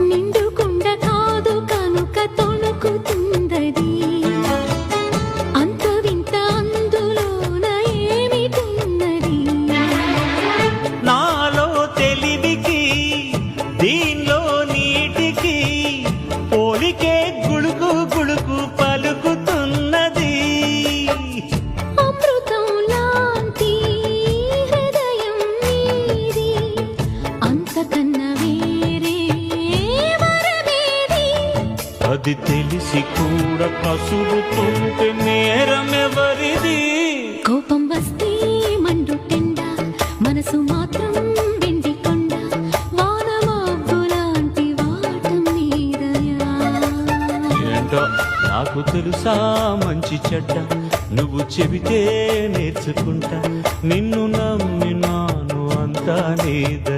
నిండుకుండ కాదు కనుక తొణుకుతుందది అంత వింత అందులోన ఏమిటున్నది నాలో తెలివికి దీనిలో నీటికి పోలికే గుళుకు గుళుకు పలుకుతున్నది అమృతం లాంటి హృదయం నీది అంతకన్నా వేరే వరమేది అది తెలిసి కూడా కసురుతుంటే నేరమెవరిది కోపం వస్తే మండుటెండ మనసు మాత్రం వెండి కొండ వాన మబ్బులాంటి వాటం మీదయా ఏంటో నాకు తెలుసా మంచి చెడ్డ నువ్వు చెబితే నేర్చుకుంటా నిన్ను నమ్మినాను అంతా నీద